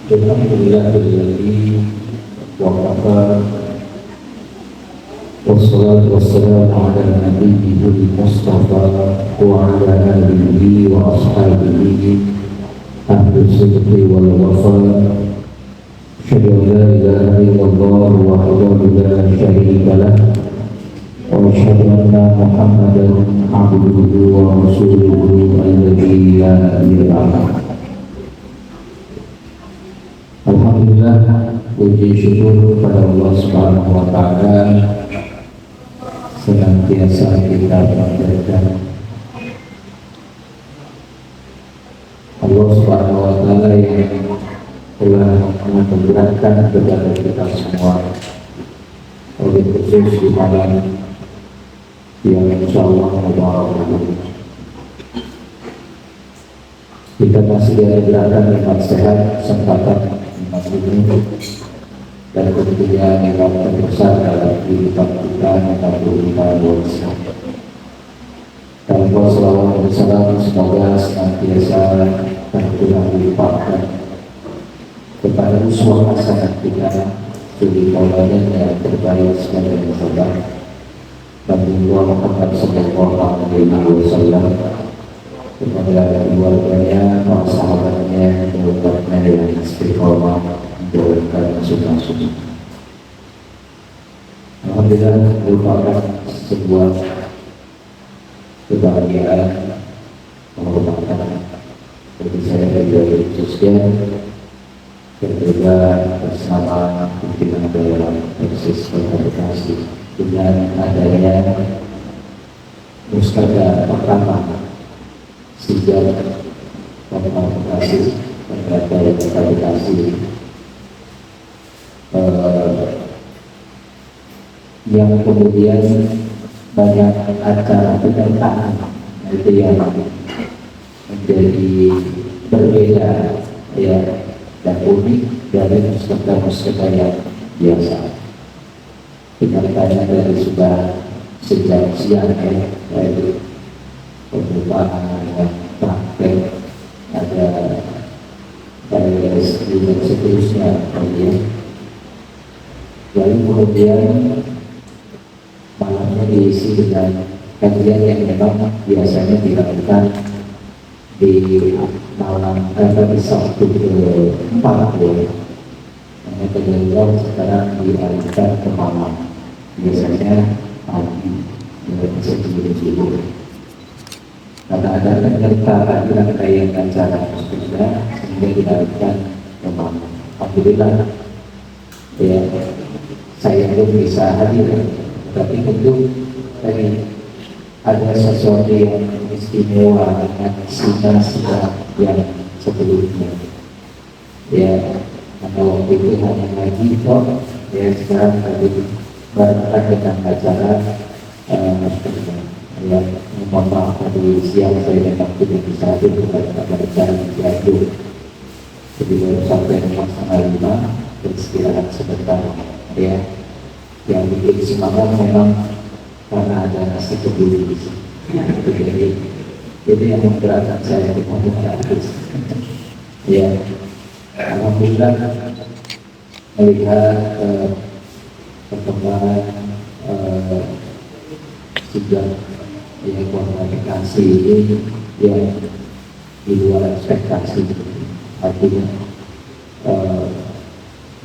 Alhamdulillahilladzi waqafa wassalatu wassalamu ala nabiyyil mustafa wa ala alihi wa ashabihi ahli sidqi wal wafa. Asyhadu an la ilaha illallah wahdahu la syarika lah wa asyhadu anna Muhammadan abduhu wa rasuluhu alladzi la ilaha. Alhamdulillah, puji syukur kepada Allah Subhanahu wa Ta'ala, senantiasa kita panjatkan Allah Subhanahu wa Ta'ala yang telah menganugerahkan kepada kita semua, oleh khusus di malam yang insyaallah mubarak. Kita masih dianugerahkan nikmat sehat, sempatan ini dan kemudian yang terbesar dalam kehidupan kita yang perlu kita berusaha. Dan salawat dan salam semoga senantiasa tercurah dilimpahkan kepada uswah hasanah kita, suri tauladan yang terbaik sebagai sahabat Nabi Muhammad sallallahu alaihi wasallam, kepada keluarganya, para sahabatnya, umatnya yang istiqomah menjalankan sunnah-sunnah. Alhamdulillah, merupakan sebuah kebahagiaan, kehormatan bagi saya dari khususnya dan juga bersama pimpinan daerah Persis Kota Bekasi dengan adanya mustada pertama sejak komunikasi terhadap komunikasi yang kemudian banyak acara penyertaan itu yang menjadi berbeda ya dan unik dari mustada yang biasa. Penyertaannya dari sudah sejak siang yaitu pembukaan praktek ada dari dan seterusnya lalu kemudian malamnya diisi dengan kajian yang memang biasanya dilakukan di malam di Sabtu ke-4 hanya kemudian sekarang dialihkan ke malam, biasanya pagi bisa tidur. Karena ada penyertaan rangkaian acara mustada sehingga dilakukan kemana. Alhamdulillah, ya saya belum bisa hadir, tapi tentu tadi ada sesuatu yang istimewa dengan sida yang sebelumnya. Ya, karena waktu itu hanya lagi kok, ya sekarang tadi berkaitan dengan acara ya, mohon maaf tadi siang saya memang tidak bisa hadir kepada mereka yang jatuh, jadi baru sampai rumah setengah 5 beristirahat sebentar ya. Yang bikin semangat memang karena ada nasi kebuli di sini. Jadi yang memberatkan saya untuk habis ya. Alhamdulillah melihat perkembangan sejak ya kualifikasi ini yang di luar ekspektasi, artinya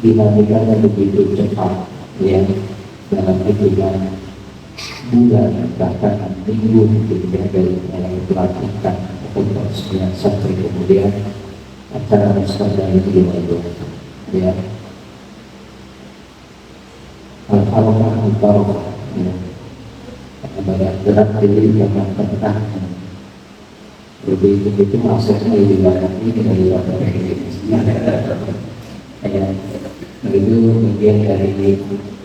dinamikanya begitu cepat ya, dalam hitungan bulan bahkan minggu ya, dari mulai pelatihan proses sampai kemudian acara mustada itu dimulai ya. Al-Barokah ya, banyak gerak diri yang tentang lebih begitu maksudnya lebih banyak ini dari waktu ya, itu bagian dari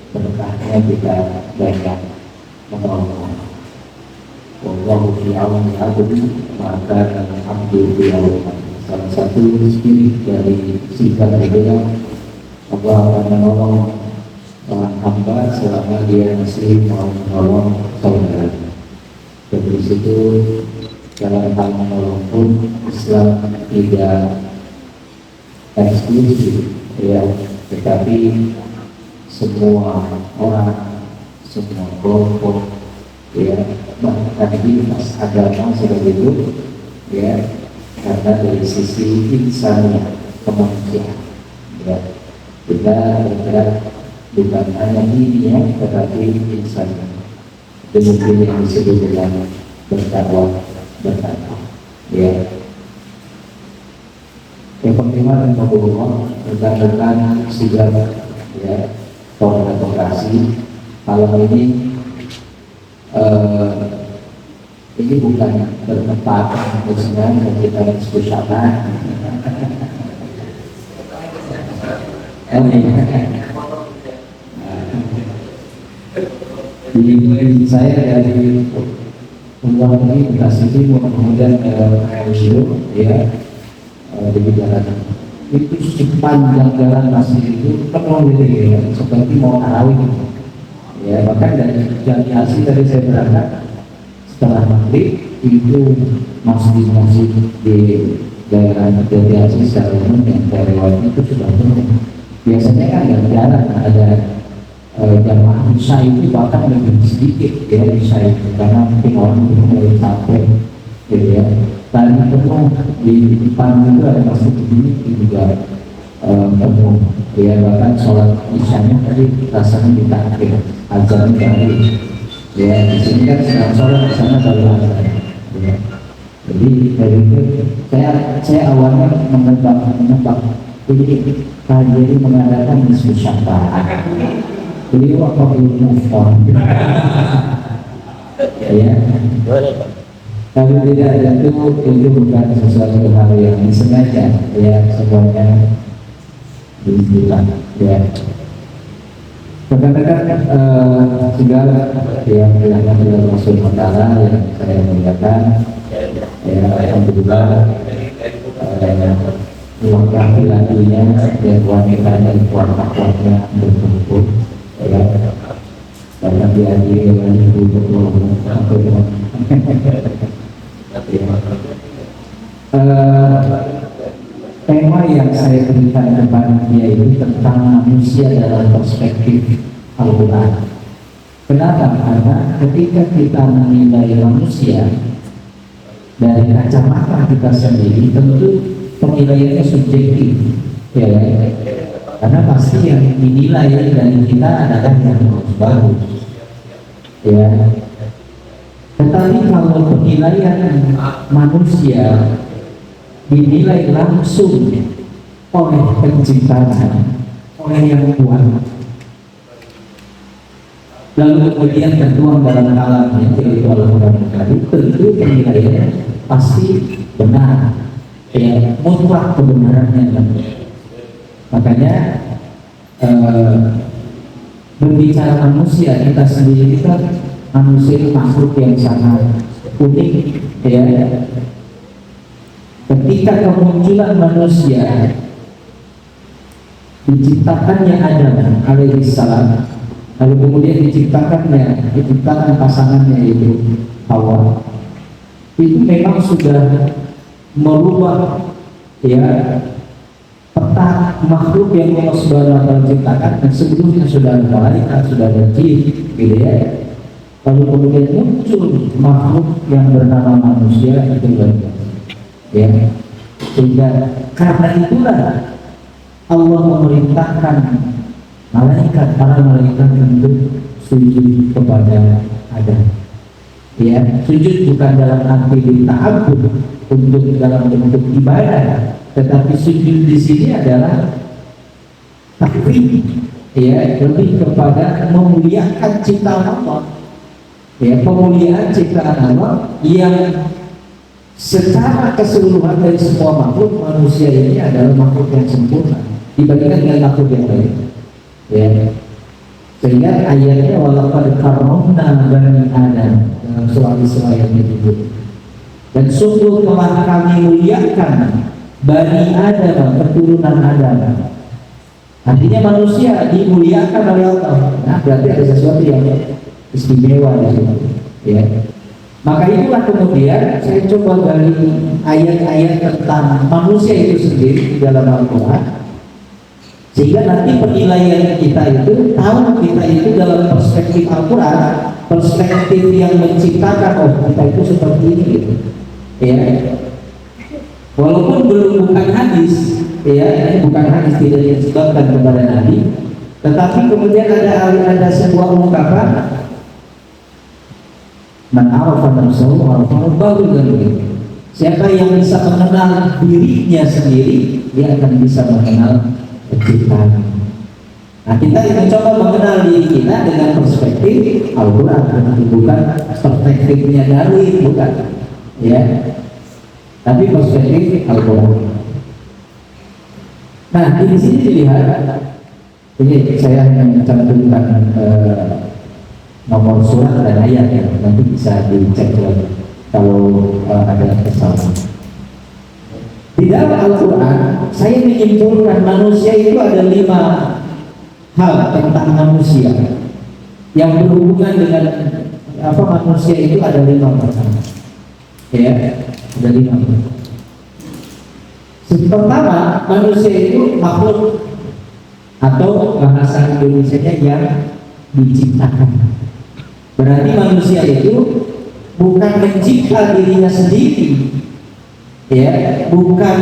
berkahnya kita banyak menolong. Wallahu fi auni abdi maka abdu fi auni. Salah satu ciri dari sifat beliau, Allah akan menolong seorang hamba selama dia masih mau menolong saudara. Dan di situ dalam hal menolong pun Islam tidak eksklusif, ya, tetapi semua orang, semua kelompok, ya, bahkan lintas agama seperti itu, ya, karena dari sisi insannya, kemanusiaan, ya, kita bergerak bukan hanya dirinya tetapi insannya. Demikian yang disebut dengan bertakwa, ya. Yang pertama dan kedua tentang sidang, ya, demokrasi malam ini bukan bertepatan dengan kita diskusikan. Jadi saya dari luar negeri Bekasi Timur kemudian ke Malaysia, ya, di jalan itu sepanjang jalan masih itu penuh gitu, ya, seperti mau tarawih, ya. Bahkan dari Jamiasi tadi saya berangkat setelah maghrib itu masjid-masjid di daerah Jamiasi secara umum yang saya lewati itu sudah penuh. Biasanya kan jarang ada jamaah Isya itu bahkan lebih sedikit, ya, Isya itu karena mungkin orang itu mulai capek, ya. Dan penuh di depan itu ada masjid begini juga penuh, ya. Bahkan sholat Isyanya tadi rasanya ditakhir, azan tadi, ya. Di sini kan sedang sholat, di sana baru azan, ya. Jadi dari itu saya awalnya menebak ini kajian mengadakan isu syafaat. Beliau apa belum move on, ya. Kalau tidak itu bukan sesuatu hal yang disengaja, ya, semuanya diizinkan, ya. Rekan-rekan, segala yang dilakukan oleh Rasul Taala yang saya muliakan, ya, alhamdulillah, laki-lakinya dan wanitanya kuat-kuatnya berkumpul, ya. Banyak dihadiri oleh ibu ketua tema yang saya berikan kepada dia itu tentang manusia dalam perspektif Al-Quran. Kenapa? Karena ketika kita menilai manusia dari kacamata kita sendiri, tentu penilaiannya subjektif, ya. Karena pasti yang dinilai dari kita adalah yang bagus, ya. Tetapi kalau penilaian manusia dinilai langsung oleh penciptanya, oleh yang kuat, lalu kemudian tertuang dalam kalamnya yaitu Al-Quran Karim, tentu penilaiannya pasti benar, ya, mutlak kebenarannya. Makanya berbicara manusia, kita sendiri kita manusia itu makhluk yang sangat unik, ya. Ketika kemunculan manusia diciptakannya Adam alaihissalam, lalu kemudian diciptakan pasangannya yaitu Hawa, itu memang sudah merubah, ya, peta makhluk yang Allah Subhanahu wa Ta'ala ciptakan. Dan sebelumnya sudah ada malaikat, sudah ada jin, gitu, ya. Lalu kemudian muncul makhluk yang bernama manusia, itu luar biasa, ya. Sehingga karena itulah Allah memerintahkan para malaikat untuk sujud kepada Adam, ya. Sujud bukan dalam arti ta'abbud untuk dalam bentuk ibadah, tetapi sujud di sini adalah takrim, ya, lebih kepada memuliakan ciptaan Allah, ya. Pemuliaan ciptaan Allah yang secara keseluruhan dari semua makhluk, manusia ini adalah makhluk yang sempurna dibandingkan dengan makhluk yang lain, ya. Sehingga ayatnya walaqad karramna bani Adam dalam surah yang disebut, dan sungguh telah kami muliakan Bani Adam, keturunan Adam. Artinya manusia dimuliakan oleh Allah. Nah, berarti ada sesuatu yang istimewa di situ, ya. Maka itulah kemudian saya coba dari ayat-ayat tentang manusia itu sendiri di dalam Al-Quran, sehingga nanti penilaian kita itu tahu kita itu dalam perspektif Al-Quran, perspektif yang menciptakan, oh kita itu seperti ini gitu. Ya, walaupun belum bukan hadis, ya ini bukan hadis, tidak disebutkan kepada Nabi, tetapi kemudian ada sebuah ungkapan, man arafa nafsahu arafa rabbahu, siapa yang bisa mengenal dirinya sendiri, dia akan bisa mengenal penciptaan. Nah, kita mencoba mengenal diri kita dengan perspektif Al-Quran, bukan perspektifnya Darwin, bukan, ya, tapi perspektif Al-Quran. Nah, di sini dilihat, ini saya mencantumkan nomor surat dan ayat ya, nanti bisa dicek lagi kalau ada kesalahan. Di dalam Al-Quran, saya menyimpulkan manusia itu ada 5 hal tentang manusia yang berhubungan dengan manusia itu ada 5 pertama. Ya, ada 5. Pertama, manusia itu makhluk atau bahasa Indonesianya yang diciptakan. Berarti manusia itu bukan mencipta dirinya sendiri, ya, bukan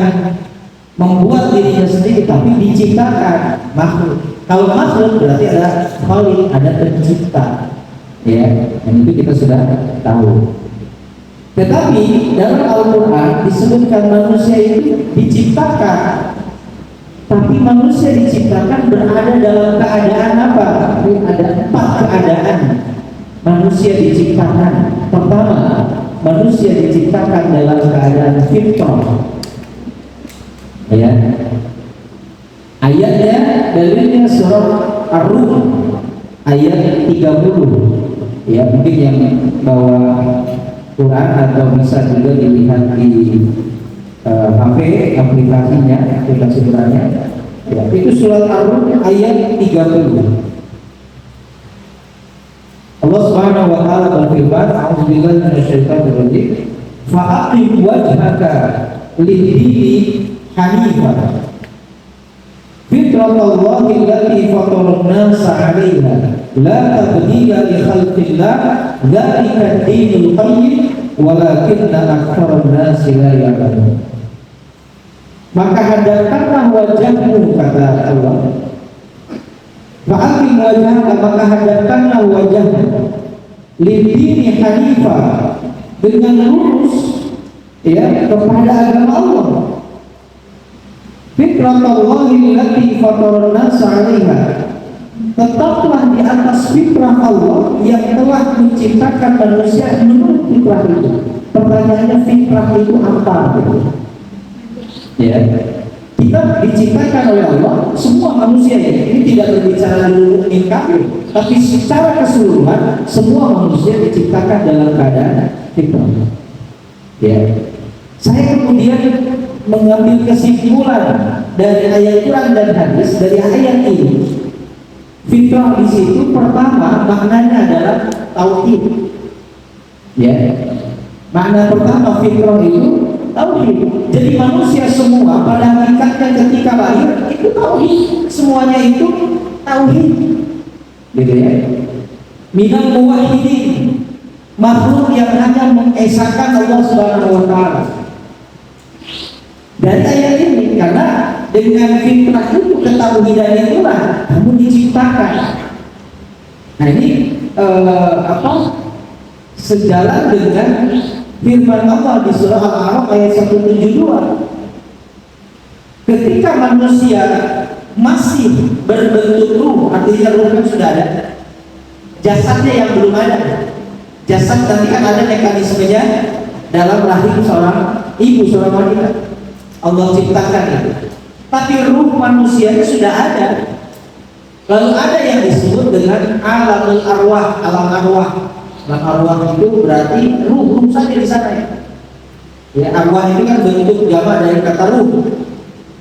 membuat dirinya sendiri, tapi diciptakan makhluk. Kalau makhluk berarti ada khaliq, ada pencipta, ya, dan itu kita sudah tahu. Tetapi dalam Al-Quran disebutkan manusia itu diciptakan, tapi manusia diciptakan berada dalam keadaan apa? Ada 4 keadaan manusia diciptakan. Pertama, manusia diciptakan dalam keadaan fitrah. Ya. Ayatnya dalilnya surah Ar-Rum ayat 30. Ya, mungkin yang bawa Quran atau bisa juga dilihat di HP aplikasinya, aplikasi Qurannya. Ya, itu surat Ar-Rum ayat 30. Allah Subhanahu wa taala berfirman, "A'udzubillahi minasyaitonir rajim. Fa'aqim wajhaka lid-dini hanifan. Fitratallahi allati fatara an-nasa 'alaiha, la tabdila li khalqillah, dzalika ad-dinul qayyim, walakinna aktsaran nasi la ya'lamun." Maka hadapkanlah wajahmu, kata Allah. Fa'aqim wajhaka, maka hadapkanlah wajahmu lid-dini hanifah, dengan lurus, ya, kepada agama Allah. Fitratallahi allati fatara an-nasa 'alaiha, tetaplah di atas fitrah Allah yang telah menciptakan manusia menurut fitrah itu. Pertanyaannya, fitrah itu apa? Ya, kita diciptakan oleh Allah, semua manusia ini tidak berbicara dulu mukmin kafir, tapi secara keseluruhan semua manusia diciptakan dalam keadaan fitrah. Ya, saya kemudian mengambil kesimpulan dari ayat Quran dan hadis dari ayat ini. Fitrah di situ pertama maknanya adalah tauhid. Ya, makna pertama fitrah itu tauhid. Jadi manusia semua pada hakikatnya ketika lahir itu tauhid, semuanya itu tauhid, gitu ya. Minal muwahhidin, makhluk yang hanya mengesahkan Allah Subhanahu wa taala. Dari ayat ini, karena dengan fitrah itu, ketauhidan itulah kamu diciptakan. Nah ini sejalan dengan firman Allah di surah Al-A'raf ayat 172. Ketika manusia masih berbentuk ruh, artinya ruh kan sudah ada, jasadnya yang belum ada. Jasad nanti kan ada mekanismenya dalam rahim seorang ibu, seorang wanita. Allah ciptakan itu. Tapi ruh manusianya sudah ada. Lalu ada yang disebut dengan alamul arwah, alam arwah. Alam arwah itu berarti ruh saja di sana ya. Ya, arwah itu kan bentuk jamak dari kata ruh.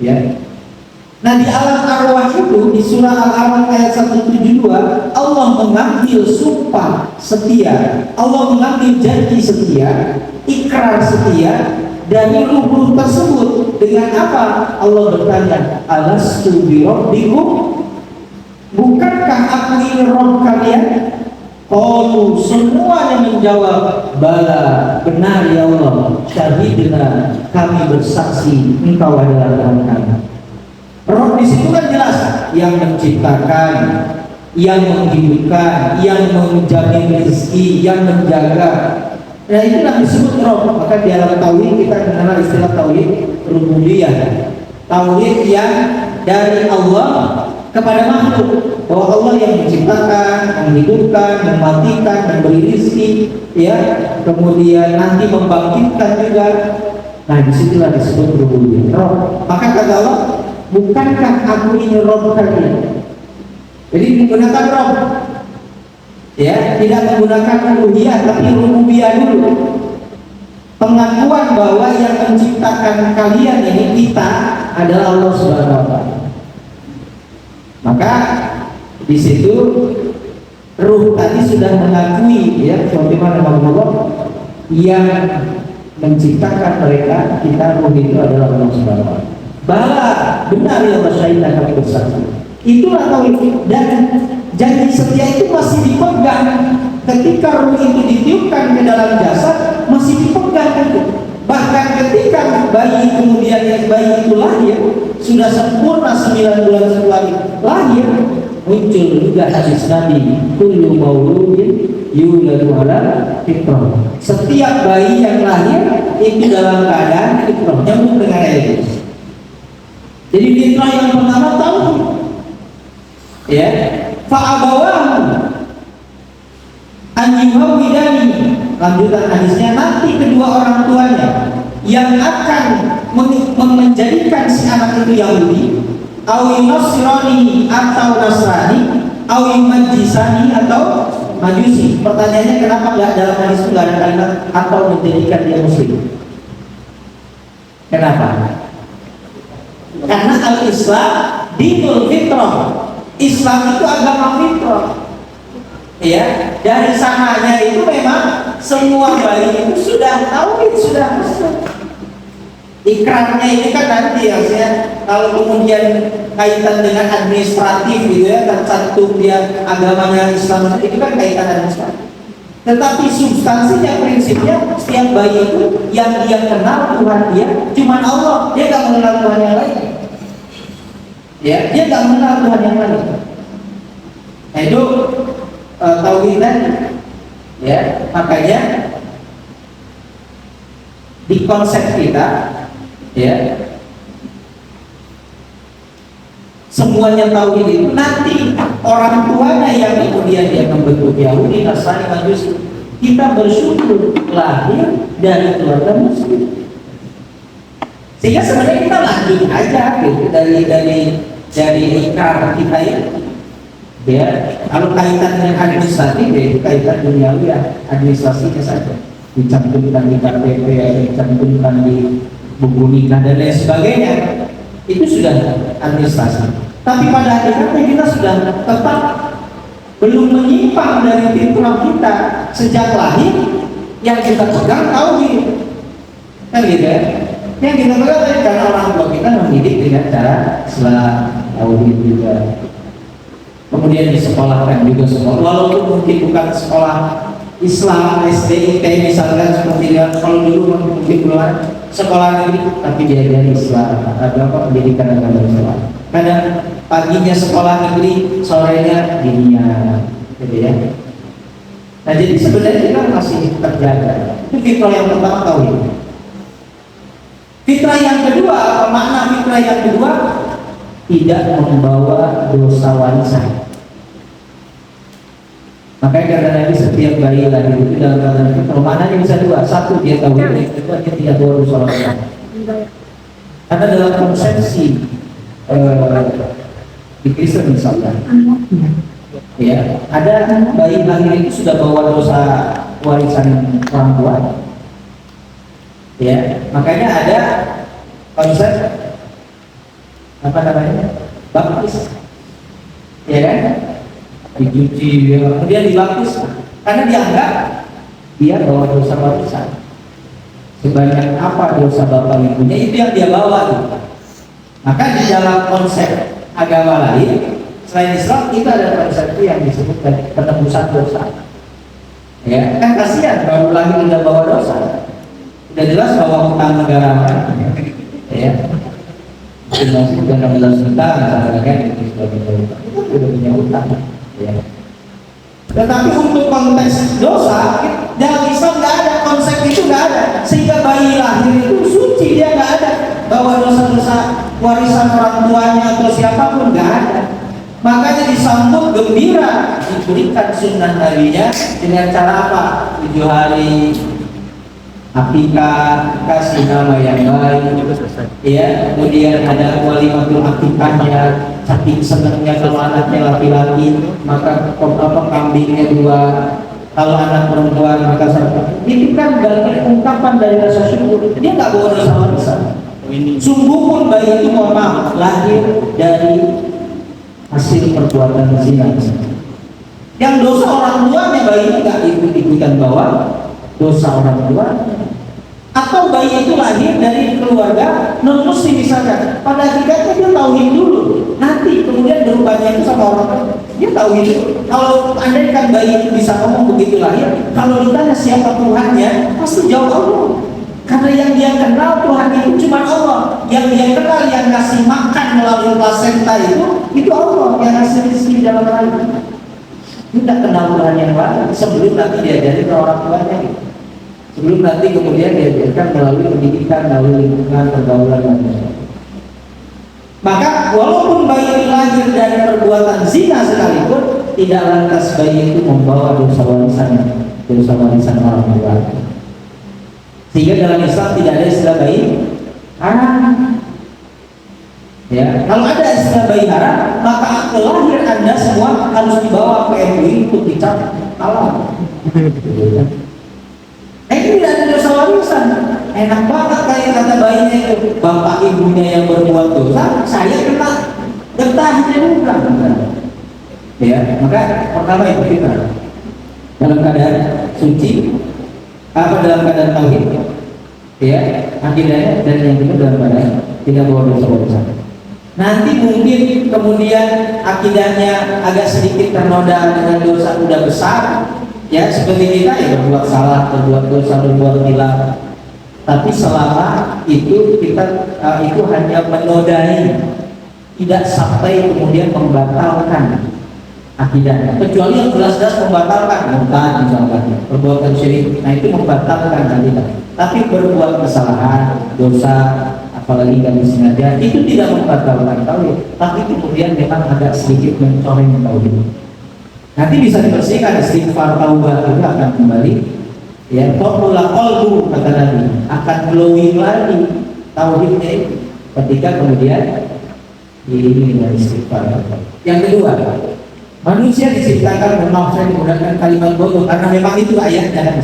Ya. Nah, di alam arwah itu di surah Al-A'raf ayat 172 Allah mengambil sumpah setia, Allah mengambil janji setia, ikrar setia dari ruh tersebut. Dengan apa? Allah bertanya, alastu bi rabbikum, bukankah aku ini Rabb kalian? Qalu, semuanya menjawab, bala, benar ya Allah, syahidna, kami bersaksi engkau adalah Tuhan kami. Roh di situ kan jelas, yang menciptakan, yang menghidupkan, yang menjamin rezeki, yang menjaga. Nah, itulah disebut roh. Maka di dalam tauhid kita mengenal istilah tauhid rububiyah. Tauhid yang dari Allah kepada makhluk, bahwa Allah yang menciptakan, menghidupkan, mematikan, memberi rezeki, ya, kemudian nanti membangkitkan juga. Nah, disitulah disebut rububiyah, roh. Maka kata Allah, bukankah aku ini Rabb kalian? Jadi menggunakan Rabb, ya, tidak menggunakan uluhiyah tapi rububiyah dulu. Pengakuan bahwa yang menciptakan kalian ini, kita, adalah Allah Subhanahu wa taala. Maka di situ ruh tadi sudah mengakui, ya, sebagaimana Allah yang menciptakan mereka, kita, ruh itu adalah Allah Subhanahu wa taala. Bala, benar ya Allah, syahidna, kami bersaksi. Itulah tauhid. Dan janji setia itu masih dipegang ketika ruh itu ditiupkan ke dalam jasad, masih dipegang itu. Bahkan ketika bayi kemudian bayi itu lahir, sudah sempurna 9 bulan setelah lahir, muncul juga hadis Nabi, kullu mauludin yuladu ala fitrah. Setiap bayi yang lahir itu dalam keadaan fitrah, nyambung dengan ayat itu. Jadi fitrah yang pertama tauhid, ya, fa'abawahu an yuhawwidani. Lanjutan hadisnya, nanti kedua orang tuanya yang akan menjadikan si anak itu Yahudi, au yunasrani atau Nasrani, au yumajisani atau Majusi. Pertanyaannya, kenapa nggak dalam hadis itu nggak ada kalimat atau menjadikan dia Muslim? Kenapa? Karena al-Islam dinul fitrah. Islam itu agama fitrah. Ya, dari sananya itu memang semua bayi itu sudah tauhid, sudah Muslim. Ikrarnya ini kan nanti ya, kalau kemudian kaitan dengan administratif gitu ya, tercantum dia agamanya Islam, itu kan kaitan administratif. Tetapi substansinya, prinsipnya, setiap bayi itu yang dia kenal Tuhan dia cuma Allah, dia gak mengenal Tuhan yang lain. Ya, dia gak mengenal Tuhan yang lain. Nah, itu tauhid tadi. Ya, makanya di konsep kita, ya, semuanya tauhid itu nanti orang tuanya yang kemudian dia membentuk Yahudi, Nasrani, Majusi. Kita bersyukur lahir dari keluarga Muslim. Sehingga sebenarnya kita lanjut aja gitu dari ikrar kita ya. Ya, kalau kaitan dengan administratif, ya kaitan duniawi ya, administrasinya saja. Dicantumkan di KTP, dicantumkan di buku nikah dan lain sebagainya. Itu sudah administrasi. Tapi pada akhirnya kita sudah tetap belum menyimpang dari fitrah kita sejak lahir. Yang kita pegang tauhid, kan gitu ya. Yang kita pegang tadi karena orang tua kita mendidik dengan cara Islam, tauhid juga. Kemudian disekolahkan juga sekolah, walaupun mungkin bukan sekolah Islam, SDIT misalkan seperti yang kalau dulu mungkin keluar sekolah negeri, tapi diajari Islam, apa pendidikan agama Islam. Kadang paginya sekolah negeri, sorenya dinia, gitu ya. Nah, jadi sebenarnya kita masih terjaga. Itu fitrah yang pertama, tauhid. Fitrah yang kedua, makna fitrah yang kedua, tidak membawa dosa warisan. Makanya kata Nabi, setiap bayi lahir itu dalam keadaan fitrah. Maknanya bisa dua, satu dia tahu, yang kedua dia tidak bawa dosa warisan. Karena dalam konsepsi di Kristen misalkan, ya, ada bayi lahir itu sudah bawa dosa warisan orang tua. Ya, makanya ada konsep apa namanya? dicuci, ya, kemudian dilapis, karena dianggap dia bawa dosa warisan. Sebanyak apa dosa bapak ibunya itu yang dia bawa gitu. Maka di dalam konsep agama lain selain Islam itu ada konsep yang disebut penebusan dosa. Ya kan kasihan baru lagi udah bawa dosa, udah jelas bawa hutang negara kan, ya. Masih udah 16 juta misalnya kan itu udah punya hutang, ya. Tetapi untuk konteks dosa dalam Islam nggak ada konsep itu, nggak ada, sehingga bayi lahir itu suci, dia nggak ada bawa dosa-dosa warisan orang tuanya atau siapapun, nggak ada. Makanya disambut gembira, diberikan sunnah nabinya dengan cara apa? 7 hari akikah, kasih nama yang baik, ya. Kemudian ada walimatul akikahnya, saking senangnya kalau anaknya laki-laki maka kambingnya 2, kalau anak perempuan maka 1. Itu kan bagian ungkapan dari rasa syukur. Dia nggak bawa dosa warisan. Sungguh pun bayi itu mohon maaf lahir dari hasil perbuatan zina. Yang dosa orang tuanya bayi itu nggak ikut-ikutan bawa dosa orang tuanya. Atau bayi itu lahir dari keluarga non muslim misalkan, pada hakikatnya dia tauhid dulu, nanti kemudian berubahnya itu sama orang tua, dia tauhid dulu. Kalau andai kan bayi itu bisa ngomong begitu lahir, kalau ditanya siapa Tuhannya, pasti jawab Allah. Karena yang dia kenal Tuhan itu cuma Allah. Yang dia kenal, yang ngasih makan melalui plasenta itu Allah, yang ngasih rezeki dalam rahim. Dia tidak kenal Tuhan yang lain sebelum nanti diajarin ke orang tuanya gitu. Sebelum nanti kemudian diajarkan melalui pendidikan, melalui lingkungan, pergaulan dan sebagainya. Maka walaupun bayi itu lahir dari perbuatan zina sekalipun, tidak lantas bayi itu membawa dosa warisan orang tua. Sehingga dalam Islam tidak ada istilah bayi haram. Ya, kalau ada istilah bayi haram, maka lahir Anda semua harus dibawa ke MUI untuk dicap halal. Ini tidak ada dosa warisan. Enak banget kayak kata bayinya itu, bapak ibunya yang berbuat dosa, saya kena getahnya bukan. Ya, maka pertama itu kita dalam keadaan suci, dalam keadaan tauhid, ya, akidahnya, dan yang kedua dalam keadaan tidak bawa dosa warisan. Nanti mungkin kemudian akidahnya agak sedikit ternoda dengan dosa udah besar. Ya seperti kita ya berbuat salah, berbuat dosa, berbuat hilaf. Tapi selama itu kita itu hanya menodai, tidak sampai kemudian membatalkan akidah. Kecuali yang jelas-jelas membatalkan, murtad misalkan, perbuatan syirik, nah itu membatalkan akidah. Tapi berbuat kesalahan, dosa, apalagi nggak disengaja, itu tidak membatalkan tauhid. Tapi kemudian memang agak sedikit mencoreng tauhid. Nanti bisa dibersihkan, istighfar, taubah itu akan kembali. Ya, qala qalbu kata Nabi, akan glowing lagi tauhidnya itu ketika kemudian ini dengan istighfar. Yang kedua, manusia diciptakan, maaf saya menggunakan kalimat bodoh karena memang itu ayatnya.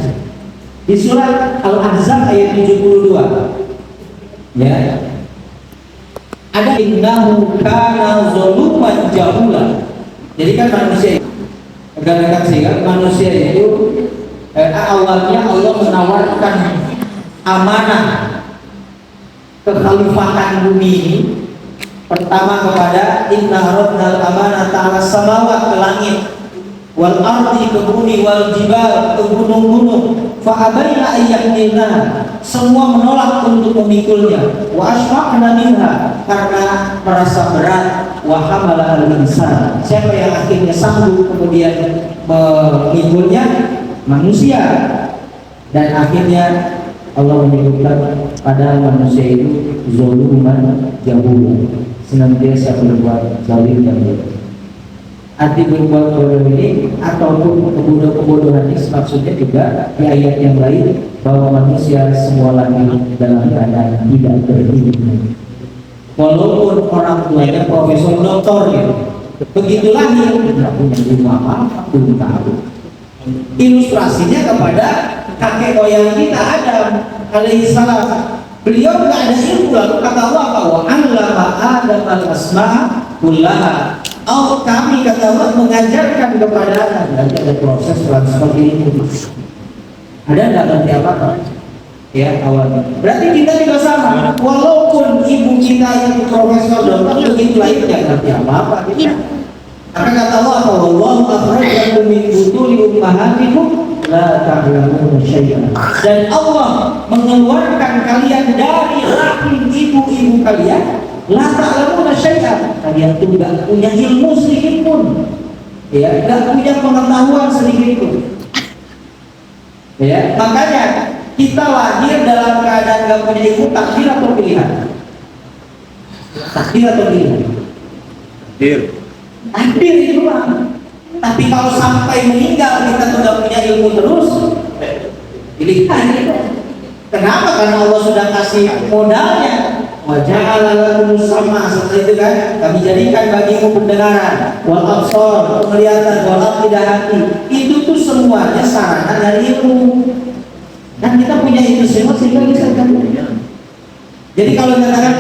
Di surat Al-Ahzab ayat 72. Ya. Ada innahu kana zaluman jahula. Jadi kan manusia rekan-rekan sehingga manusia itu awalnya Allah menawarkan amanah kekhalifahan bumi ini pertama kepada inna aradnal amanata 'alas samawati ke langit wal ardi ke bumi wal jibal ke gunung-gunung fa abaina ayyahmilna semua menolak untuk memikulnya wa asfaqna minha karena merasa berat wa hamala al-insan. Siapa yang akhirnya sanggup kemudian memikulnya? Manusia. Dan akhirnya Allah menyebutkan pada manusia itu zaluman jahul, senantiasa berbuat zalim dan bodoh. Arti berbuat bodoh ini ataupun kebodohan ini maksudnya juga di ayat yang lain bahwa manusia semua lagi dalam keadaan tidak berilmu. Walaupun orang tuanya profesor doktor gitu, begitu lahir tidak punya ilmu apa, belum tahu. Ilustrasinya kepada kakek moyang kita Adam alaihissalam. Beliau nggak ada ilmu, lalu kata Allah bahwa 'allama Adam al-asma' kullaha. Oh, kami kata Allah mengajarkan kepada anak. Berarti ada proses transfer ilmu. Ada nggak ngerti apa-apa? Ya awalnya. Berarti kita juga sama. Walaupun ibu kita yang profesor dokter begitu lain tidak ngerti apa-apa kita. Maka kata Allah, "Wallahu akhrajakum min butuni ummahatikum la ta'lamuna syai'an." Dan Allah mengeluarkan kalian dari rahim ibu-ibu kalian, la ta'lamuna syai'an. Kalian tuh enggak punya ilmu sedikit pun. Ya, enggak punya pengetahuan sedikit pun. Ya, makanya kita lahir dalam keadaan enggak punya ilmu, takdir atau pilihan? Takdir atau pilihan? Takdir itu mah. Tapi kalau sampai meninggal kita sudah punya ilmu terus, pilihan itu. Kenapa? Karena Allah sudah kasih modalnya. Wa ja'ala lakum sam'a, seperti itu kan? Kami jadikan bagimu pendengaran, wal absar, penglihatan, wal afidah, hati. Itu tuh semuanya sarana dari ilmu. Dan kita punya itu semua sehingga bisa kan. Jadi kalau katakan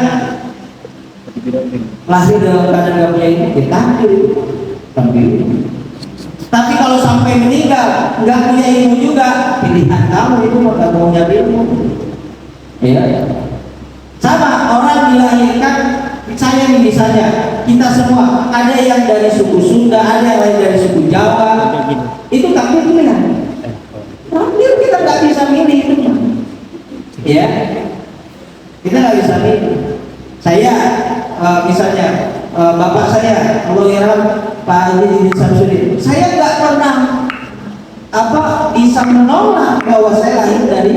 lahir dalam keadaan gak punya ilmu, kita takdir. Tapi kalau sampai meninggal nggak punya ilmu juga, pilihan kamu itu mau nggak mau nyari ilmu. Ya. Sama orang dilahirkan, saya nih misalnya, kita semua ada yang dari suku Sunda, ada yang lain dari suku Jawa. Itu takdir pilihan. Takdir kita nggak bisa milih itu. Ya, kita nggak bisa milih. Saya misalnya bapak saya, Allah yarham, Pak Haji Samsudin, saya nggak pernah bisa menolak bahwa saya lahir dari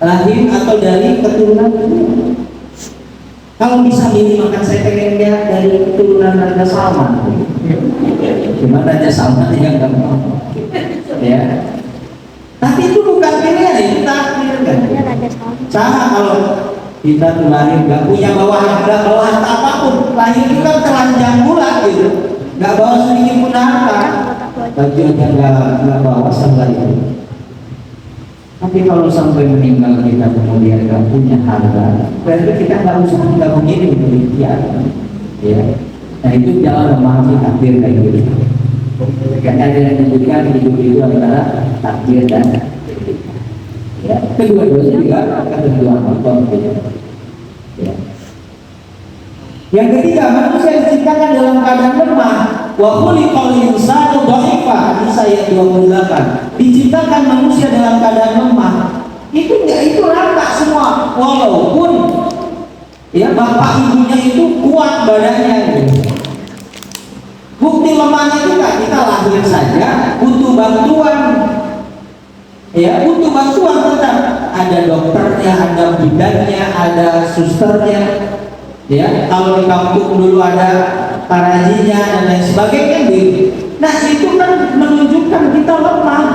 rahim atau dari keturunan itu. Kalau bisa milih, maka saya pengennya dari keturunan Raja Salman. Cuma Raja Salman yang nggak mau. Ya. Tapi itu bukan pilihan, itu takdir kan. Sama kalau kita tuh lahir nggak punya bawahan apapun, lahir itu kan telanjang bulat gitu, nggak bawa sedikit pun harta, baju aja nggak bawa sampai itu. Tapi kalau sampai meninggal kita kemudian nggak punya harta, berarti kita nggak begini demikian. Ya, nah itu jangan memahami takdir kayak gitu. Karena ada yang menyebutkan hidup itu antara takdir dan ya, kedua-duanya juga ketentuan Allah. Ya. Yang ketiga, manusia diciptakan dalam keadaan lemah. Wa khuliqal insanu dha'ifa, ayat 28. Diciptakan manusia dalam keadaan lemah. Itu rata semua. Walaupun ya bapak ibunya itu kuat badannya. Bukti lemahnya itu kita lahir saja butuh bantuan. Ya, butuh bantuan tetap. Ada dokternya, ada bidannya, ada susternya. Ya, kalau di kampung dulu ada parajinya dan lain sebagainya gitu. Nah, itu kan menunjukkan kita lemah.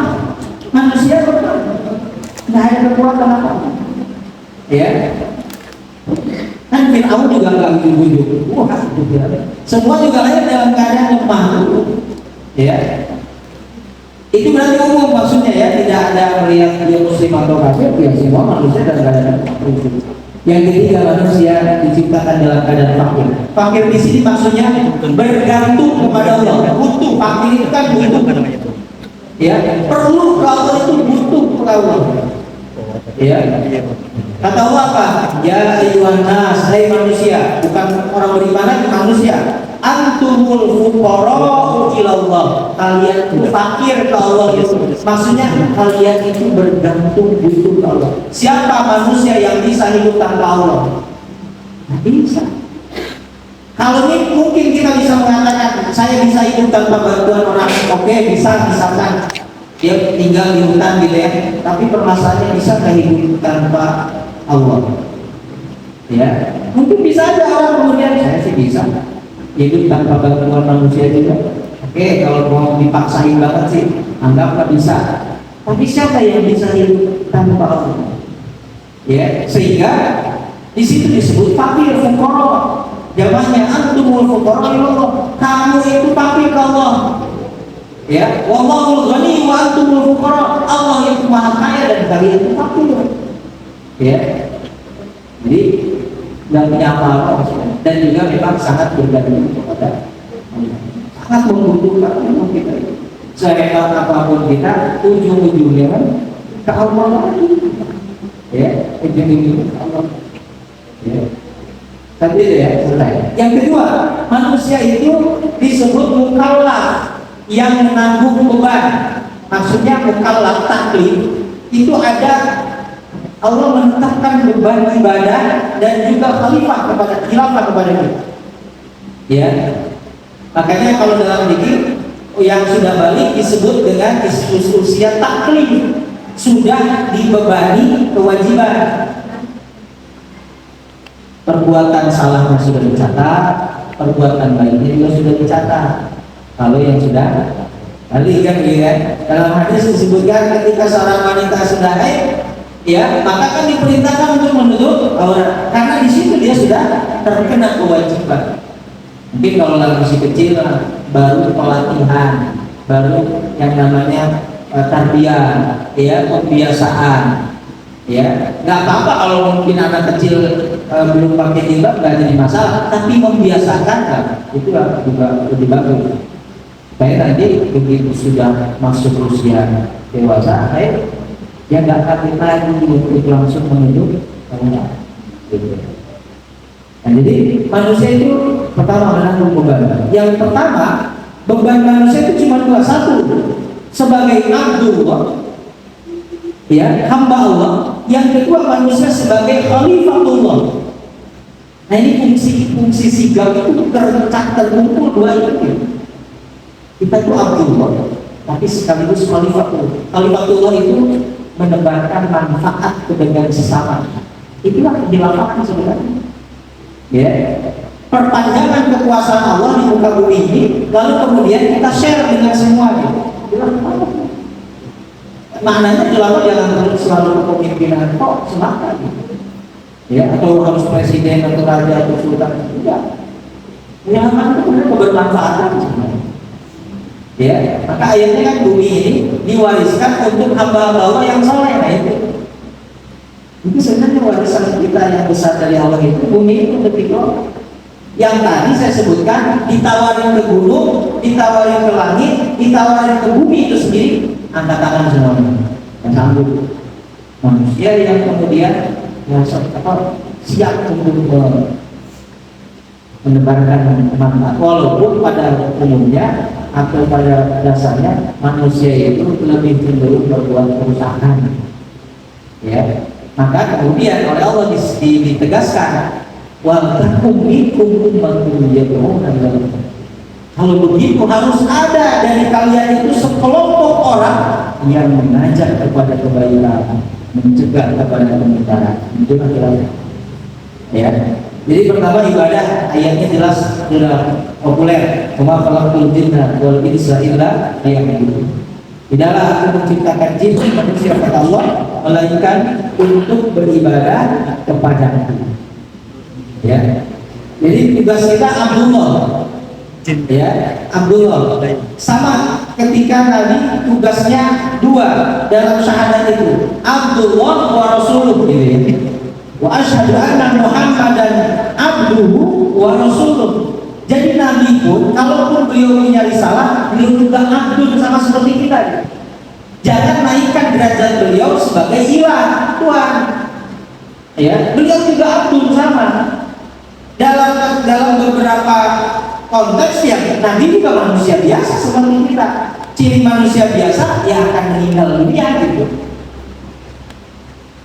Manusia lemah. Nggak ada kekuatan apa. Ya. Kan Fir'aun juga nggak ujuk-ujuk. Wah, semua juga lahir dalam keadaan lemah. Ya. Itu berarti umum maksudnya ya, tidak ada melihat dia muslim atau kafir, ya semua manusia dalam keadaan fakir. Yang ketiga, manusia diciptakan dalam keadaan fakir. Fakir di sini maksudnya bergantung kepada Allah. Butuh, fakir itu kan butuh. Ya, perlu kalau itu butuh kepada Allah. Ya. Kata Allah apa? Ya ayyuhan nas, hai manusia, bukan orang beriman, manusia. Antumul fuqara'u ilallah. Kalian itu fakir ke Allah itu. Maksudnya kalian itu bergantung butuh ke Allah. Siapa manusia yang bisa hidup tanpa Allah? Nah, bisa. Kalau ini mungkin kita bisa mengatakan saya bisa hidup tanpa bantuan orang. Oke, bisa, misalkan dia tinggal di hutan gitu ya. Tapi permasalahannya bisa nggak hidup tanpa Allah? Ya, mungkin bisa ada orang kemudian saya sih bisa hidup tanpa bantuan manusia juga. Oke, kalau mau dipaksain banget sih, anggaplah bisa. Tapi siapa yang bisa hidup tanpa Allah? Ya, sehingga di situ disebut fakir fuqara. Jawabannya antumul fuqara ilallah. Kamu itu fakir ke Allah. Ya, wallahul ghani wa antumul fuqara. Allah itu maha kaya dan kalian itu fakir. Ya. Jadi nggak punya apa-apa dan juga memang sangat bergantung kepada Allah. Sangat membutuhkan memang kita. Sehebat apapun kita, ujung-ujungnya ke Allah lagi. Ya, ujung-ujungnya ke Allah. Ya. Tadi itu ya, selesai. Yang kedua, manusia itu disebut mukallaf yang menanggung beban. Maksudnya mukallaf taklif itu ada Allah menetapkan beban ibadah dan juga khilafah kepada kita. Ya. Makanya kalau dalam fikih yang sudah balik disebut dengan usia taklif, sudah dibebani kewajiban. Perbuatan salahnya sudah dicatat, perbuatan baiknya juga sudah dicatat. Kalau yang sudah balik kan gitu kan. Dalam hadis disebutkan ketika seorang wanita sudah haid, ya, maka kan diperintahkan untuk menutup aurat karena di situ dia sudah terkena kewajiban. Mungkin kalau lagi masih kecil baru pelatihan, baru yang namanya tarbiyah, ya, pembiasaan, ya. Nggak apa-apa kalau mungkin anak kecil belum pakai jilbab, nggak jadi masalah, tapi membiasakan kan, itu juga lebih bagus. Saya nanti begitu sudah masuk usia dewasa, ya nggak akan lagi untuk langsung menuju aurat. Gitu. Nah, jadi manusia itu pertama menanggung beban. Yang pertama, beban manusia itu cuma dua. Satu, sebagai abdullah, ya, hamba Allah. Yang kedua, manusia sebagai khalifatullah. Nah, ini fungsi sigap itu terkumpul dua itu. Kita itu abdullah, tapi sekaligus khalifatullah. Khalifatullah itu menebarkan manfaat dengan sesama. Itulah yang dilapangkan sebenarnya. Ya, perpanjangan kekuasaan Allah di muka bumi ini, lalu kemudian kita share dengan semuanya. Maknanya jelama jangan selalu kepemimpinan kok semata, ya, atau harus presiden atau raja atau sultan, tidak. Nyaman itu kebermanfaatan sebenarnya. Ya, maka ayatnya kan bumi ini diwariskan untuk hamba-hamba Allah yang soleh. Nah, itu sebenarnya warisan kita yang besar dari Allah itu bumi itu ketika yang tadi saya sebutkan ditawarin ke gunung, ditawarin ke langit, ditawarin ke bumi itu sendiri, angkat tangan semuanya dan sanggup. Manusia yang kemudian siap untuk menebarkan manfaat, walaupun pada umumnya atau pada dasarnya manusia itu lebih cenderung berbuat kerusakan. Ya, maka kemudian oleh Allah ditegaskan, wa takum minkum ummatun yad'una ila Allah. Kalau begitu harus ada dari kalian itu sekelompok orang yang mengajak kepada kebaikan, mencegah kepada kemungkaran. Itu adalah, ya. Jadi pertama ibadah, ayatnya jelas sudah populer. Wa khalaqtul jinna wal insa illa liya'budun. Tidaklah aku menciptakan jin dan manusia kata Allah melainkan untuk beribadah kepada Aku. Ya. Jadi tugas kita Abdullah. Ya, Abdullah. Sama ketika Nabi tugasnya dua dalam syahadat itu, Abdullah wa Rasuluh, gitu ya. Wa asyhadu anna Muhammadan abduhu wa rasuluh. Jadi Nabi pun kalaupun beliau punya risalah, beliau juga abdul sama seperti kita. Jangan naikkan derajat beliau sebagai ilah, Tuhan. Ya, beliau juga abdul sama. Dalam beberapa konteks yang Nabi juga manusia biasa seperti kita. Ciri manusia biasa yang akan meninggal dunia gitu.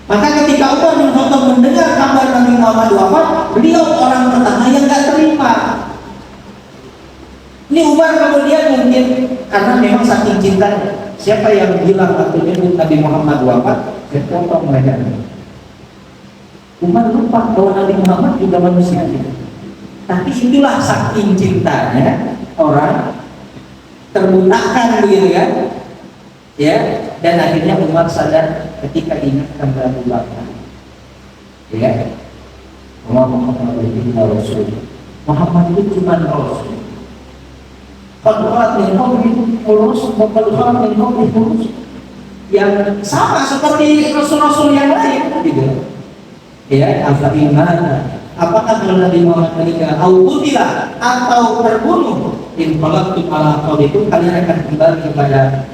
Maka ketika Umar bin Khattab mendengar kabar Nabi Muhammad wafat, beliau orang pertama yang nggak terima. Ini Umar kemudian mungkin karena memang saking cintanya, siapa yang bilang waktu itu Nabi Muhammad wafat, saya potong mereka. Umar lupa bahwa Nabi Muhammad juga manusia. Tapi itulah saking cintanya orang terbutakan begitu kan. Ya, dan akhirnya Umar sadar ketika ingat kepada Abu Bakar. Ya, Muhammad itu Rasul. Muhammad itu cuma Rasul. Kalau min qablihi rusul, kalau min qablihi rusul, yang sama seperti rasul-rasul yang lain, gitu. Ya, afa iman apakah kalau Nabi Muhammad menikah autila atau terbunuh in qalabtum ala aqabikum, kalian akan kembali kepada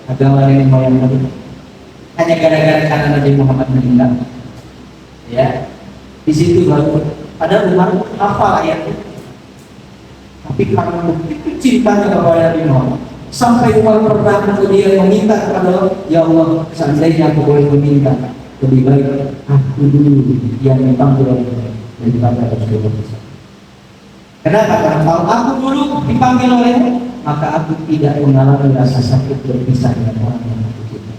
agama nenek moyang kalian hanya gara-gara karena Nabi Muhammad meninggal? Ya, di situ baru ada Umar hafal ayatnya, tapi karena begitu cintanya kepada Nabi Muhammad sampai Umar pernah kemudian meminta kepada Allah, ya Allah, seandainya aku boleh meminta, lebih baik aku dulu yang dipanggil daripada Rasulullah. Kenapa? Karena kalau aku dulu dipanggil olehmu, maka aku tidak mengalami rasa sakit berpisah dengan orang yang aku cintai.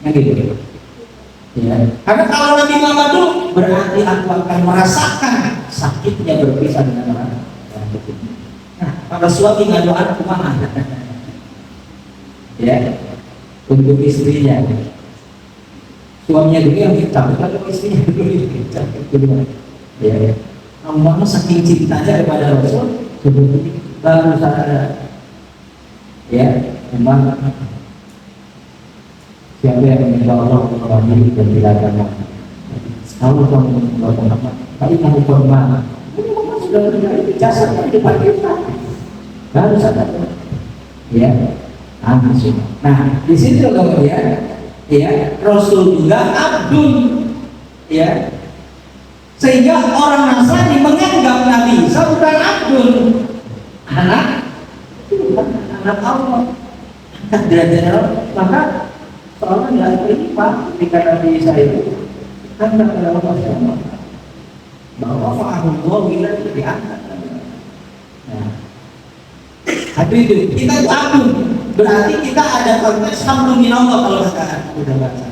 Yang gitu. Ya. Karena kalau Nabi Muhammad dulu, berarti aku akan merasakan sakitnya berpisah dengan orang yang aku cintai. Nah, pada suami ngadu anak kemana? Ya, untuk istrinya. Suaminya dulu yang kita, kalau istrinya dulu yang kita. Ya, Allah saking cintanya kepada Rasul, seperti baru sadar. Ya, memang siapa yang meminta Allah untuk diri dan dilakukan. Kalau kamu melakukan apa? Tapi kamu korban. Sudah terjadi jasa di depan kita. Baru sadar. Ya, langsung. Nah, di situ kemudian, ya, Rasul juga abdul, ya, sehingga orang Nasrani menganggap Nabi Isa bukan abdul, anak Allah, derajat Allah. Maka seorang tidak terima ketika Nabi Isa itu anak Allah SWT, bahwa fa'ahullah bila diangkat. Nah, itu kita itu abdul, berarti kita ada konteks hamdun minallah. Kalau kata udah baca,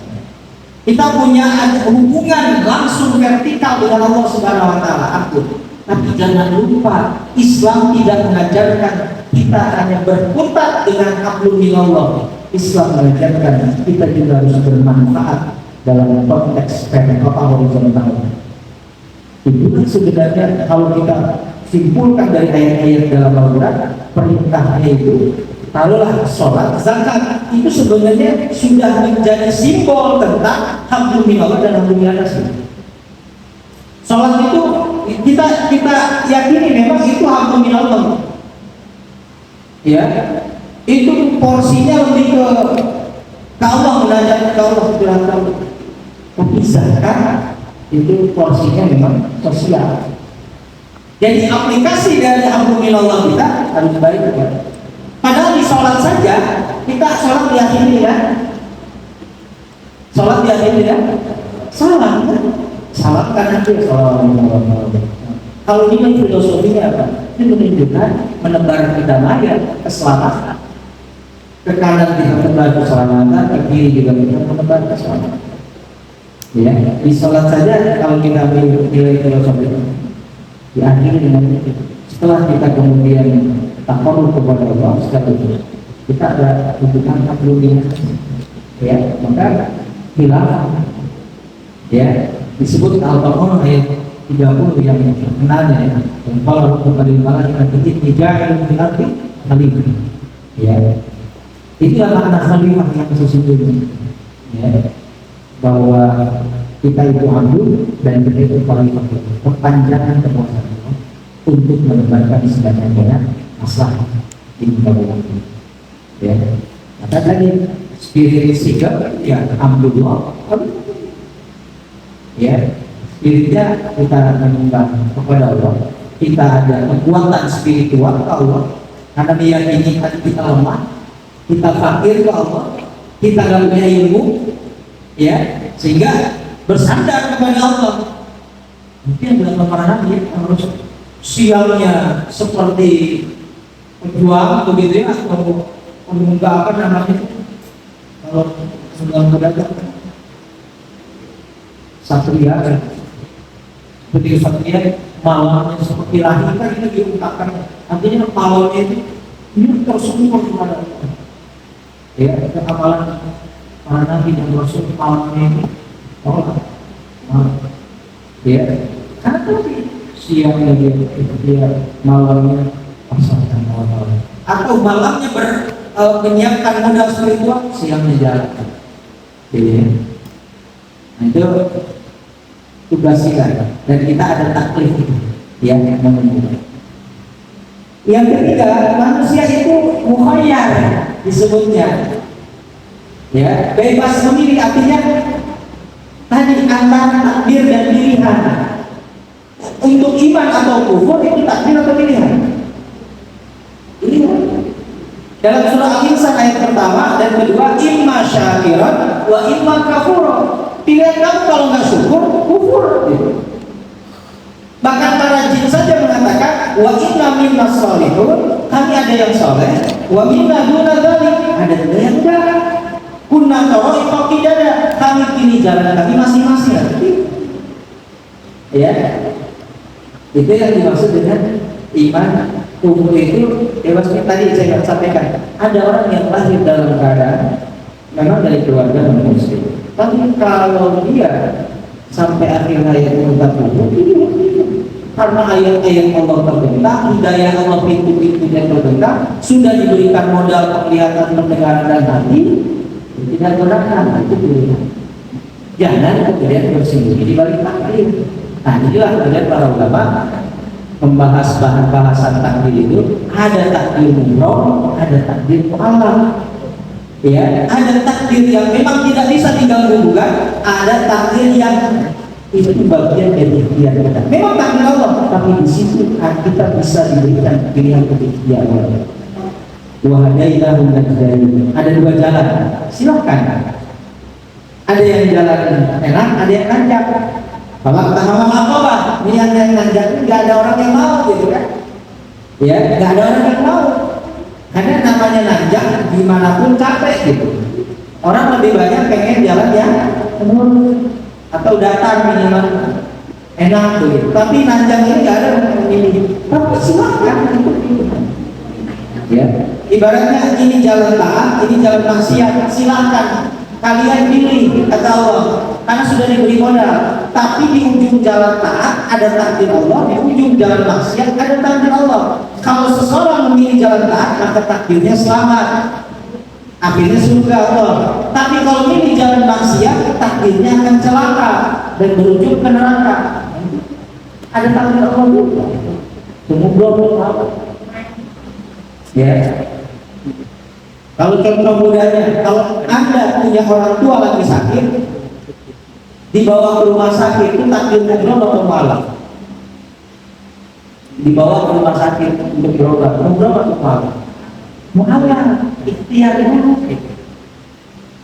kita punya hubungan langsung vertikal dengan Allah Subhanahu wa taala, abdul. Tapi jangan lupa, Islam tidak mengajarkan kita hanya berkutat dengan hamdun minallah. Islam mengajarkan kita juga harus bermanfaat dalam konteks vertikal horizontal. Itu kan sebenarnya kalau kita simpulkan dari ayat-ayat dalam Al-Quran, perintahnya itu taruhlah sholat, zakat, itu sebenarnya sudah menjadi simbol tentang hamdun minallah dan hamdun minallah. Sholat itu kita yakini memang itu hamdun minallah. Ya, itu porsinya lebih ke Allah, munajat ke Allah Subhanahu wa taala. Tapi zakat itu porsinya memang sosial. Jadi aplikasi dari hamdun minallah kita harus baik juga. Padahal di sholat saja, kita sholat diyakini ya. Sholat diyakini ya. Salam kan? Salam karena dia sholat. Kalau ini filosofinya apa? Ini menunjukkan menebar kedamaian, keselamatan. Ke kanan kita menebar keselamatan, ke kiri juga kita menebar keselamatan. Ya, di sholat saja kalau kita nilai filosofi diakhiri dengan itu. Setelah kita kemudian takarrub kepada Allah sekaligus kita ada hubungan hamdulillah, ya, maka hilaf, ya, disebut Al-Baqarah ayat 30 yang terkenalnya, ya, dan kalau kepada malaikat itu ja'ilun fil ardi khalifah, ya, itulah makna khalifah yang sesungguhnya, ya, bahwa kita itu abdul dan kita itu khalifah, perpanjangan kekuasaan Allah untuk menebarkan sebanyak banyak masalah di muka bumi. Ya, maka tadi spirit sikap ya alhamdulillah. Ya, spiritnya kita menyembah kepada Allah. Kita ada kekuatan spiritual ke Allah karena meyakini hati kita lemah, kita fakir ke Allah, kita nggak punya ilmu, ya, sehingga bersandar kepada Allah. Mungkin dalam peperangan ya harus sialnya seperti pejuang begitu ya, atau enggak apa namanya kalau sedang berdagang satria kan, seperti satria malamnya seperti lahir kan itu diungkapkan, artinya malamnya itu ini tersumpah kepada Allah. Ya, amalan para nabi dan rasul malamnya itu Allah, ya, karena tadi siangnya dia malamnya pasangan Allah, atau malamnya menyiapkan modal spiritual, siangnya jalan. Jadi, nah itu tugas kita, dan kita ada taklif ya menentukan. Yang ketiga, manusia itu mukhayyar disebutnya, ya bebas memilih, artinya tadi antara takdir dan pilihan. Untuk iman atau kufur itu takdir atau pilihan? Pilihan. Dalam surah Al-Insan ayat pertama dan kedua, imma syakiran wa imma kafura. Pilihan kamu kalau nggak syukur, kufur. Bahkan para jin saja mengatakan, wa inna minna sholihun, kami ada yang soleh, wa minna duna dzalik, ada yang enggak. Kunna tara'iqa qidada, kami kini jalan kami masing-masing. Ya. Itu yang dimaksud dengan iman. Kufur itu bebasnya tadi saya sampaikan. Ada orang yang lahir dalam keadaan memang dari keluarga non muslim, tapi kalau dia sampai akhir hayat menetap kufur, karena ayat-ayat Allah terbentang, hidayah Allah pintu-pintunya terbentang, sudah diberikan modal penglihatan, pendengaran dan hati, tidak berakhir itu pilihan. Jangan kemudian bersembunyi di balik takdir. Nah, inilah kemudian para ulama membahas bahasan takdir itu, ada takdir umroh, ada takdir mu'alaf. Ya, ada takdir yang memang tidak bisa diganggu-gugat, ada takdir yang itu bagian dari ikhtiar kita. Memang takdir Allah, tapi di situ kita bisa diberikan pilihan ikhtiar Allah. Wahadainahum najdain. Ada dua jalan, silahkan. Ada yang jalan enak, ada yang nanjak. Kalau tahammum aqabah, niat yang nanjak, nggak ada orang yang mau, gitu kan? Ya, nggak ada orang yang mau. Karena namanya nanjak, dimanapun capek gitu. Orang lebih banyak pengen jalan yang atau datar minimal enak gitu. Tapi nanjak ini nggak ada yang memilih. Tapi silakan itu. Ya, ibaratnya ini jalan taat, ini jalan maksiat, silakan. Kalian pilih, kata Allah, karena sudah diberi modal. Tapi di ujung jalan taat ada takdir Allah, di ujung jalan maksiat ada takdir Allah. Kalau seseorang memilih jalan taat, maka takdirnya selamat, akhirnya surga Allah. Tapi kalau memilih jalan maksiat, takdirnya akan celaka dan berujung ke neraka. Ada takdir Allah juga. Semua belum tahu. Ya. Kalau contoh mudahnya, kalau Anda punya orang tua lagi sakit, dibawa ke rumah sakit, itu takdir umroh atau mu'alaf? Dibawa ke rumah sakit untuk berobat, umroh atau mu'alaf? Mu'alaf, ikhtiar dulu.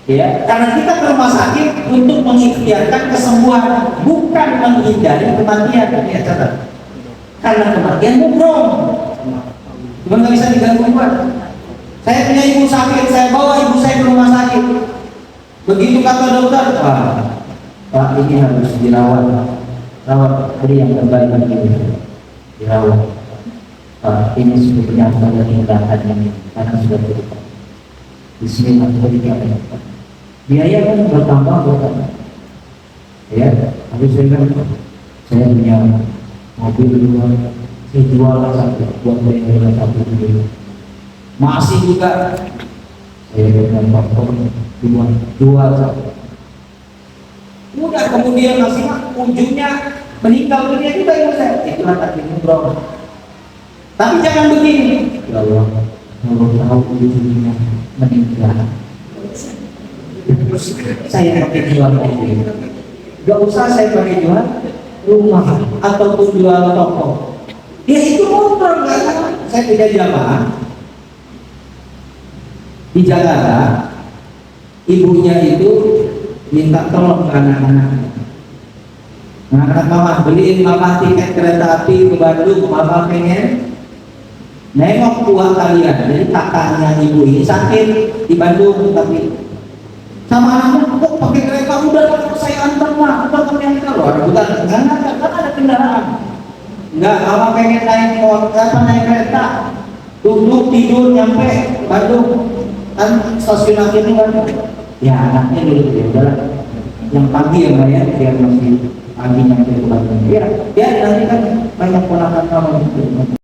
Ya, karena kita ke rumah sakit untuk mengikhtiarkan kesembuhan, bukan menghindari kematian. Ya, catat. Karena kematian umroh, cuma nggak bisa diganggu-ganggu. Saya punya ibu sakit, saya bawa ibu saya ke rumah sakit. Begitu kata dokter, Pak ini harus dirawat, rawat beri yang terbaik bagi ibu, dirawat. Pak ini sebetulnya pada tindakan yang karena sudah berubah. Bismillahirrahmanirrahim. Biaya kan bertambah. Ya, habis saya punya mobil dua, saya jual satu, buat bayar satu dulu. Masih juga dengan faktor jual udah kemudian masih ujungnya meninggal dunia juga ibu saya. Itulah takdir umroh. Tapi jangan begini, ya Allah, kalau tahu ujungnya meninggal, saya pakai jual mobil, gak usah saya pakai jual rumah ataupun jual toko. Ya itu umroh, nggak. Saya tidak jamaah di Jakarta, ibunya itu minta tolong ke anak-anak. Anak-anak mama, beliin mama tiket kereta api ke Bandung, mama pengen nengok tua kalian. Jadi kakaknya ibu ini sakit di Bandung, tapi sama anaknya kok pakai kereta, udah saya antar mah, udah kami antar loh. Bukan, karena ada kendaraan. Enggak, mama pengen naik naik kereta, duduk tidur nyampe Bandung. Kan stasiun akhirnya kan ya anaknya dulu ya udah yang pagi ya bayar biar masih pagi nyampe ke Bandung ya nanti kan banyak ponakan kamu